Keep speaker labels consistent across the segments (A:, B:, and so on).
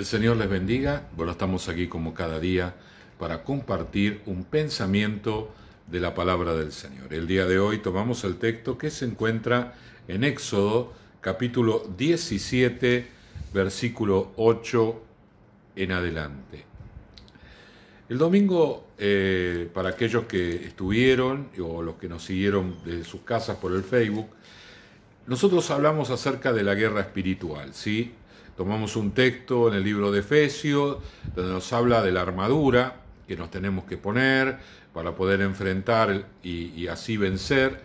A: El Señor les bendiga. Bueno, estamos aquí como cada día para compartir un pensamiento de la palabra del Señor. El día de hoy tomamos el texto que se encuentra en Éxodo capítulo 17, versículo 8 en adelante. El domingo, para aquellos que estuvieron o los que nos siguieron desde sus casas por el Facebook, nosotros hablamos acerca de la guerra espiritual, ¿sí? Tomamos un texto en el libro de Efesios, donde nos habla de la armadura que nos tenemos que poner para poder enfrentar y así vencer,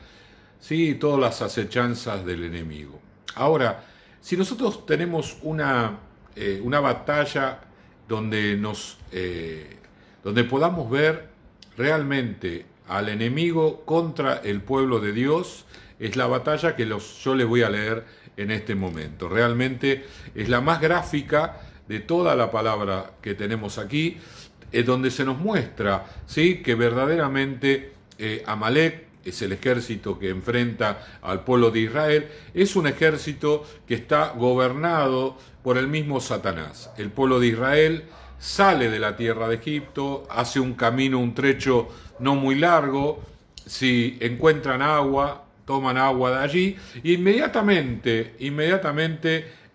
A: ¿sí?, todas las acechanzas del enemigo. Ahora, si nosotros tenemos una batalla donde donde podamos ver realmente al enemigo contra el pueblo de Dios, es la batalla que yo les voy a leer en este momento. Realmente es la más gráfica de toda la palabra que tenemos aquí, donde se nos muestra, ¿sí?, que verdaderamente Amalek es el ejército que enfrenta al pueblo de Israel, es un ejército que está gobernado por el mismo Satanás. El pueblo de Israel sale de la tierra de Egipto, hace un camino, un trecho no muy largo, si encuentran agua, toman agua de allí, e inmediatamente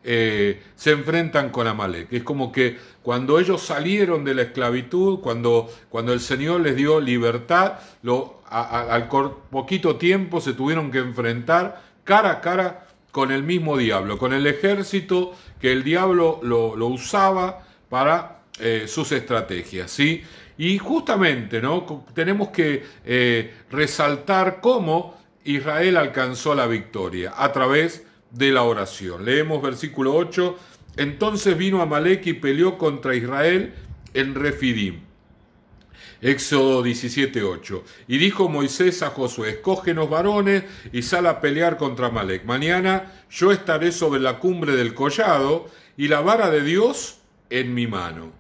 A: se enfrentan con Amalek. Es como que cuando ellos salieron de la esclavitud, cuando el Señor les dio libertad, al poquito tiempo se tuvieron que enfrentar cara a cara con el mismo diablo, con el ejército que el diablo lo usaba para sus estrategias, ¿sí? Y justamente, ¿no?, tenemos que resaltar cómo Israel alcanzó la victoria a través de la oración. Leemos versículo 8. Entonces vino Amalek y peleó contra Israel en Refidim. Éxodo 17:8. Y dijo Moisés a Josué: escógenos varones y sal a pelear contra Amalek. Mañana yo estaré sobre la cumbre del collado y la vara de Dios en mi mano.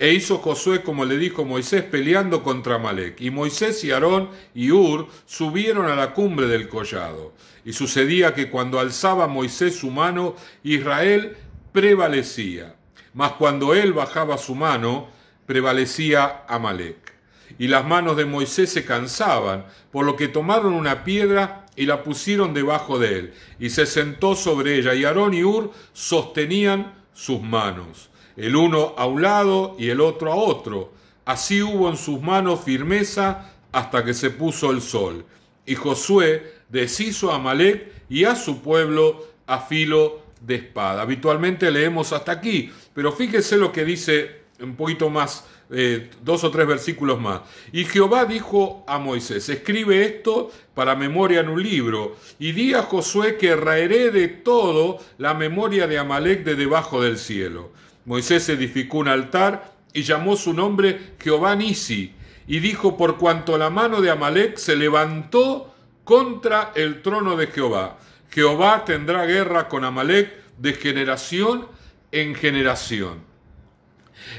A: E hizo Josué como le dijo Moisés, peleando contra Amalek. Y Moisés y Aarón y Hur subieron a la cumbre del collado. Y sucedía que cuando alzaba Moisés su mano, Israel prevalecía. Mas cuando él bajaba su mano, prevalecía Amalek. Y las manos de Moisés se cansaban, por lo que tomaron una piedra y la pusieron debajo de él. Y se sentó sobre ella, y Aarón y Hur sostenían sus manos, el uno a un lado y el otro a otro. Así hubo en sus manos firmeza hasta que se puso el sol. Y Josué deshizo a Amalek y a su pueblo a filo de espada. Habitualmente leemos hasta aquí, pero fíjese lo que dice un poquito más, 2 o 3 versículos más. Y Jehová dijo a Moisés: escribe esto para memoria en un libro, y di a Josué que raeré de todo la memoria de Amalek de debajo del cielo. Moisés edificó un altar y llamó su nombre Jehová Nisi, y dijo: por cuanto la mano de Amalek se levantó contra el trono de Jehová, Jehová tendrá guerra con Amalek de generación en generación.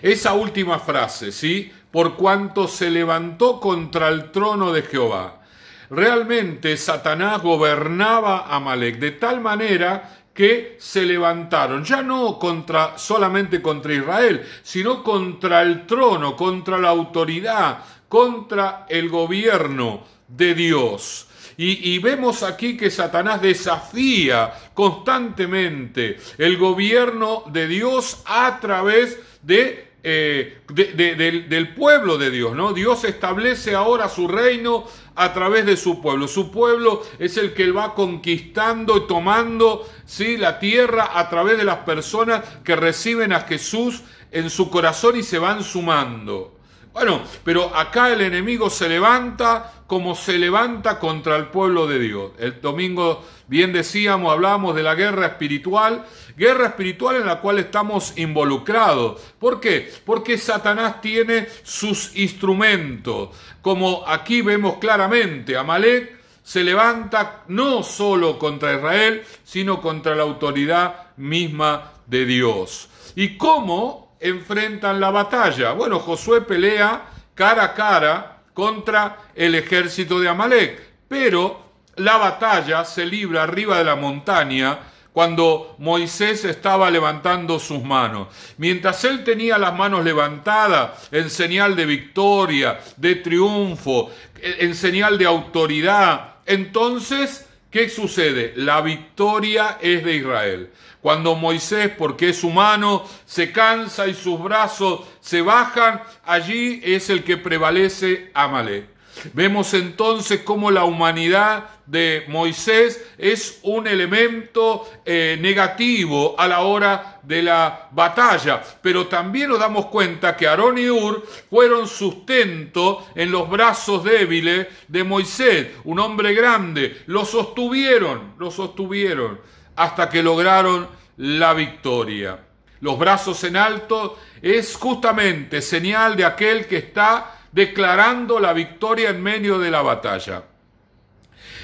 A: Esa última frase, ¿sí?, por cuanto se levantó contra el trono de Jehová. Realmente Satanás gobernaba a Amalek de tal manera que se levantaron, ya no solamente contra Israel, sino contra el trono, contra la autoridad, contra el gobierno de Dios. Y vemos aquí que Satanás desafía constantemente el gobierno de Dios a través del pueblo de Dios, ¿no? Dios establece ahora su reino a través de su pueblo. Su pueblo es el que él va conquistando y tomando, ¿sí?, la tierra a través de las personas que reciben a Jesús en su corazón y se van sumando. Bueno, pero acá el enemigo se levanta como se levanta contra el pueblo de Dios. El domingo, bien decíamos, hablábamos de la guerra espiritual en la cual estamos involucrados. ¿Por qué? Porque Satanás tiene sus instrumentos. Como aquí vemos claramente, Amalek se levanta no solo contra Israel, sino contra la autoridad misma de Dios. ¿Y cómo enfrentan la batalla? Bueno, Josué pelea cara a cara contra el ejército de Amalek, pero la batalla se libra arriba de la montaña cuando Moisés estaba levantando sus manos. Mientras él tenía las manos levantadas en señal de victoria, de triunfo, en señal de autoridad, entonces, ¿qué sucede? La victoria es de Israel. Cuando Moisés, porque es humano, se cansa y sus brazos se bajan, allí es el que prevalece Amalek. Vemos entonces cómo la humanidad de Moisés es un elemento negativo a la hora de la batalla, pero también nos damos cuenta que Aarón y Hur fueron sustento en los brazos débiles de Moisés, un hombre grande, lo sostuvieron hasta que lograron la victoria. Los brazos en alto es justamente señal de aquel que está declarando la victoria en medio de la batalla.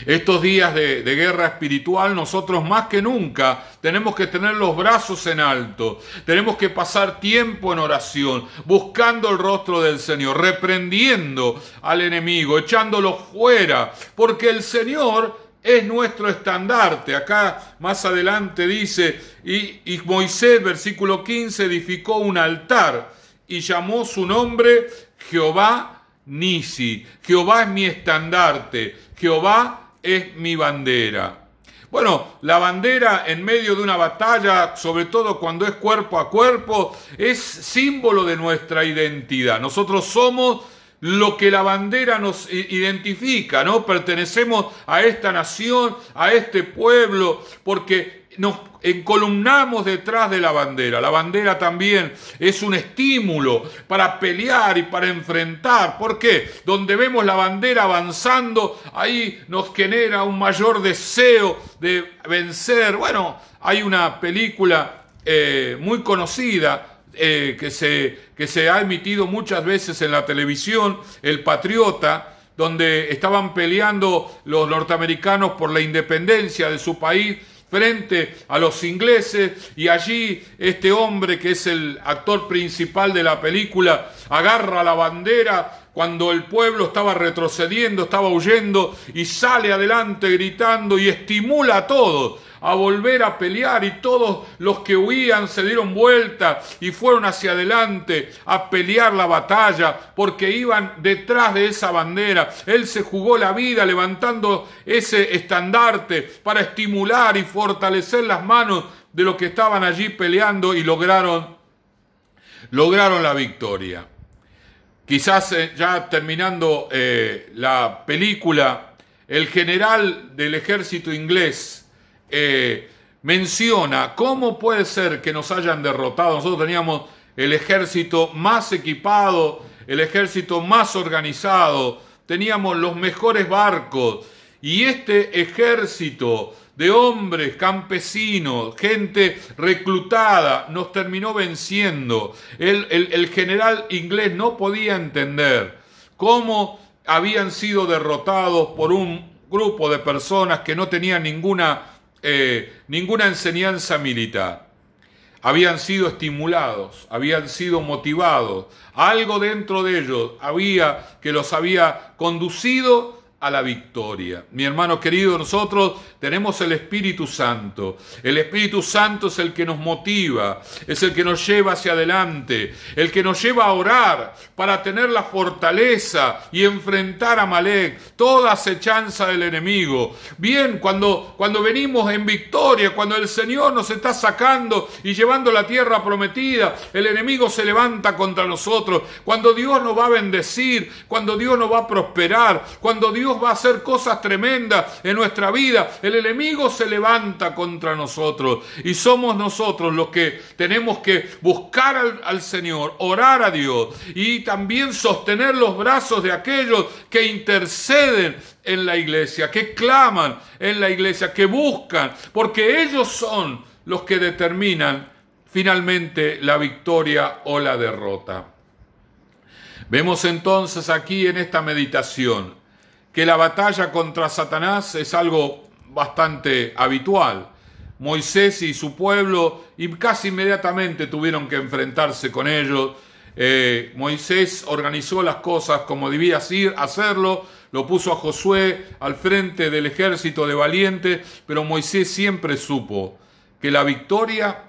A: Estos días de guerra espiritual, nosotros más que nunca tenemos que tener los brazos en alto, tenemos que pasar tiempo en oración, buscando el rostro del Señor, reprendiendo al enemigo, echándolo fuera, porque el Señor es nuestro estandarte. Acá más adelante dice, y Moisés, versículo 15, edificó un altar y llamó su nombre Jehová Nisi. Jehová es mi estandarte, Jehová es mi bandera. Bueno, la bandera en medio de una batalla, sobre todo cuando es cuerpo a cuerpo, es símbolo de nuestra identidad. Nosotros somos lo que la bandera nos identifica, ¿no? Pertenecemos a esta nación, a este pueblo, porque nos encolumnamos detrás de la bandera. La bandera también es un estímulo para pelear y para enfrentar. ¿Por qué? Donde vemos la bandera avanzando, ahí nos genera un mayor deseo de vencer. Bueno, hay una película muy conocida que se ha emitido muchas veces en la televisión, El Patriota, donde estaban peleando los norteamericanos por la independencia de su país frente a los ingleses, y allí este hombre, que es el actor principal de la película, agarra la bandera cuando el pueblo estaba retrocediendo, estaba huyendo, y sale adelante gritando y estimula a todos a volver a pelear, y todos los que huían se dieron vuelta y fueron hacia adelante a pelear la batalla, porque iban detrás de esa bandera. Él se jugó la vida levantando ese estandarte para estimular y fortalecer las manos de los que estaban allí peleando, y lograron la victoria. Quizás ya terminando la película, el general del ejército inglés menciona cómo puede ser que nos hayan derrotado. Nosotros teníamos el ejército más equipado, el ejército más organizado, teníamos los mejores barcos, y este ejército de hombres, campesinos, gente reclutada, nos terminó venciendo. El general inglés no podía entender cómo habían sido derrotados por un grupo de personas que no tenían ninguna enseñanza militar. Habían sido estimulados, habían sido motivados. Algo dentro de ellos había que los había conducido a la victoria. Mi hermano querido, nosotros tenemos el Espíritu Santo. El Espíritu Santo es el que nos motiva, es el que nos lleva hacia adelante, el que nos lleva a orar para tener la fortaleza y enfrentar a Amalek, toda acechanza del enemigo. Bien, cuando venimos en victoria, cuando el Señor nos está sacando y llevando la tierra prometida, el enemigo se levanta contra nosotros. Cuando Dios nos va a bendecir, cuando Dios nos va a prosperar, cuando Dios va a hacer cosas tremendas en nuestra vida, el enemigo se levanta contra nosotros, y somos nosotros los que tenemos que buscar al Señor, orar a Dios, y también sostener los brazos de aquellos que interceden en la iglesia, que claman en la iglesia, que buscan, porque ellos son los que determinan finalmente la victoria o la derrota. Vemos entonces aquí en esta meditación que la batalla contra Satanás es algo bastante habitual. Moisés y su pueblo y casi inmediatamente tuvieron que enfrentarse con ellos. Moisés organizó las cosas como debía hacerlo, lo puso a Josué al frente del ejército de valientes, pero Moisés siempre supo que la victoria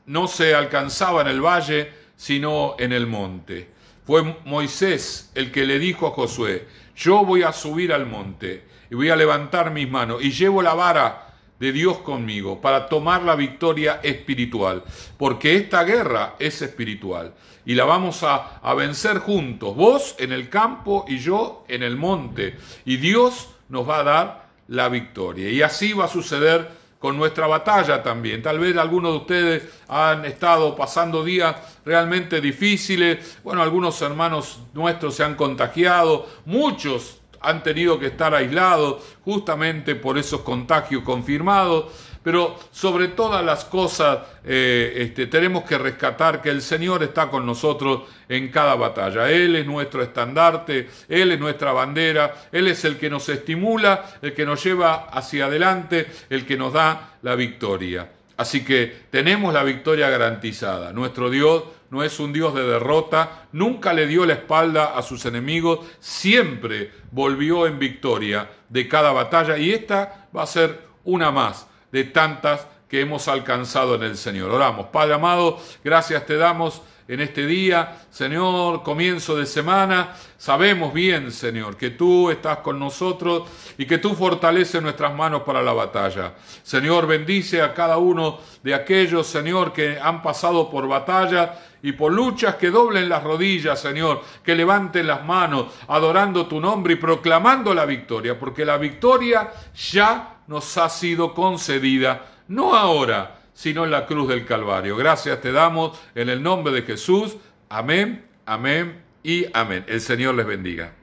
A: no se alcanzaba en el valle, sino en el monte. Fue Moisés el que le dijo a Josué: yo voy a subir al monte y voy a levantar mis manos y llevo la vara de Dios conmigo para tomar la victoria espiritual, porque esta guerra es espiritual y la vamos a vencer juntos, vos en el campo y yo en el monte, y Dios nos va a dar la victoria. Y así va a suceder con nuestra batalla también. Tal vez algunos de ustedes han estado pasando días realmente difíciles. Bueno, algunos hermanos nuestros se han contagiado, muchos han tenido que estar aislados justamente por esos contagios confirmados, pero sobre todas las cosas tenemos que rescatar que el Señor está con nosotros en cada batalla. Él es nuestro estandarte, Él es nuestra bandera, Él es el que nos estimula, el que nos lleva hacia adelante, el que nos da la victoria. Así que tenemos la victoria garantizada. Nuestro Dios no es un Dios de derrota, nunca le dio la espalda a sus enemigos, siempre volvió en victoria de cada batalla, y esta va a ser una más de tantas que hemos alcanzado en el Señor. Oramos. Padre amado, gracias te damos en este día, Señor, comienzo de semana. Sabemos bien, Señor, que tú estás con nosotros y que tú fortaleces nuestras manos para la batalla. Señor, bendice a cada uno de aquellos, Señor, que han pasado por batallas y por luchas, que doblen las rodillas, Señor, que levanten las manos, adorando tu nombre y proclamando la victoria, porque la victoria ya nos ha sido concedida, no ahora, sino en la cruz del Calvario. Gracias te damos en el nombre de Jesús. Amén, amén y amén. El Señor les bendiga.